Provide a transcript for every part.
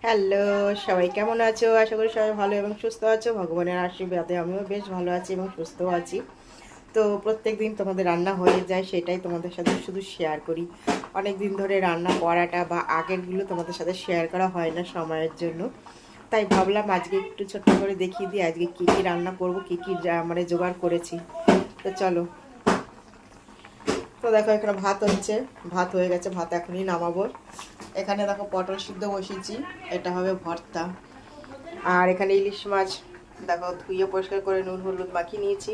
Hello, সবাই কেমন আছো? আশা করি সবাই ভালো এবং সুস্থ আছো। ভগবানের আশীর্বাদে আমিও বেশ ভালো আছি এবং সুস্থও আছি। তো প্রত্যেক দিন তোমাদের রান্না হয়ে যায়, সেটাই তোমাদের সাথে শুধু শেয়ার করি। অনেক দিন ধরে রান্না করাটা বা আগেরগুলো তোমাদের সাথে শেয়ার করা হয় না সময়ের জন্য। তাই ভাবলাম আজকে একটু ছোট্ট করে দেখিয়ে দিই আজকে কী কী রান্না করব, কী কী মানে জোগাড় করেছি। তো চলো। তো দেখো এখানে ভাত হচ্ছে, ভাত হয়ে গেছে, ভাত এখনই নামাবো। এখানে দেখো পটল সিদ্ধ বসিয়েছি, এটা হবে ভর্তা। আর এখানে ইলিশ মাছ দেখো ধুয়ে পরিষ্কার করে নুন হলুদ মাখিয়ে নিয়েছি।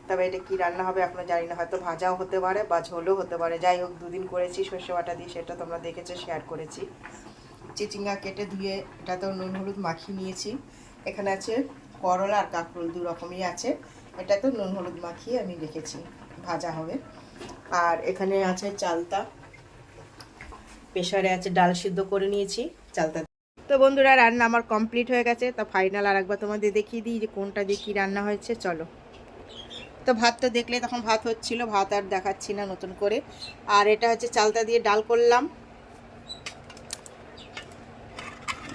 তবে এটা কি রান্না হবে এখনো জানি না, হয়তো ভাজাও হতে পারে বা ঝোলও হতে পারে। যাই হোক, দুদিন করেছি সর্ষে বাটা দিয়ে, সেটা তোমরা দেখেছো, শেয়ার করেছি। চিচিঙ্গা কেটে ধুয়ে এটাতেও নুন হলুদ মাখিয়ে নিয়েছি। এখানে আছে করলা আর কাঁকরোল, দু রকমই আছে। এটাতেও নুন হলুদ মাখিয়ে আমি রেখেছি, ভাজা হবে। আর এখানে আছে চালতা, প্রেশারে আছে, ডাল সিদ্ধ করে নিয়েছি চালতা। তো বন্ধুরা, রান্না আমার কমপ্লিট হয়ে গেছে। তো ফাইনাল আর একবার তোমাদের দেখিয়ে দিই যে কোনটা দিয়ে কী রান্না হয়েছে। চলো। তো ভাত তো দেখলে, তখন ভাত হচ্ছিল, ভাত আর দেখাচ্ছি না নতুন করে। আর এটা হচ্ছে চালতা দিয়ে ডাল করলাম।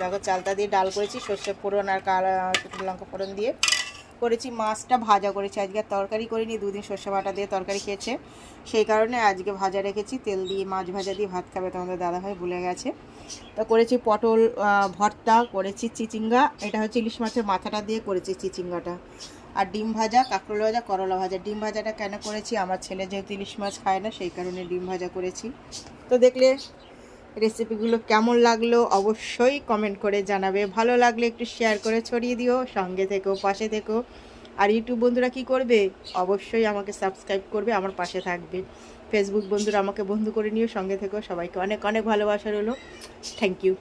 দেখো চালতা দিয়ে ডাল করেছি, সর্ষে ফোড়ন আর শুকনো লঙ্কা ফোড়ন দিয়ে করেছি। মাছটা ভাজা করেছি, আজকে আর তরকারি করিনি, দুদিন সর্ষে বাটা দিয়ে তরকারি খেয়েছে, সেই কারণে আজকে ভাজা রেখেছি। তেল দিয়ে মাছ ভাজা দিয়ে ভাত খাবে তোমাদের দাদাভাই, ভুলে গেছে। তো করেছি পটল ভর্তা, করেছি চিচিঙ্গা, এটা হচ্ছে ইলিশ মাছের মাথাটা দিয়ে করেছি চিচিঙ্গাটা। আর ডিম ভাজা, কাঁকরোল ভাজা, করলা ভাজা। ডিম ভাজাটা কেন করেছি, আমার ছেলে যেহেতু ইলিশ মাছ খায় না, সেই কারণে ডিম ভাজা করেছি। তো দেখলে রেসিপিগুলো কেমন লাগলো অবশ্যই কমেন্ট করে জানাবে। ভালো লাগলে একটু শেয়ার করে ছড়িয়ে দিও, সঙ্গে থেকো, পাশে থেকো। আর ইউটিউব বন্ধুরা কি করবে, অবশ্যই আমাকে সাবস্ক্রাইব করবে, আমার পাশে থাকবে। ফেসবুক বন্ধুরা আমাকে বন্ধু করে নিও, সঙ্গে থেকো। সবাইকে অনেক অনেক ভালোবাসা রইলো। Thank you.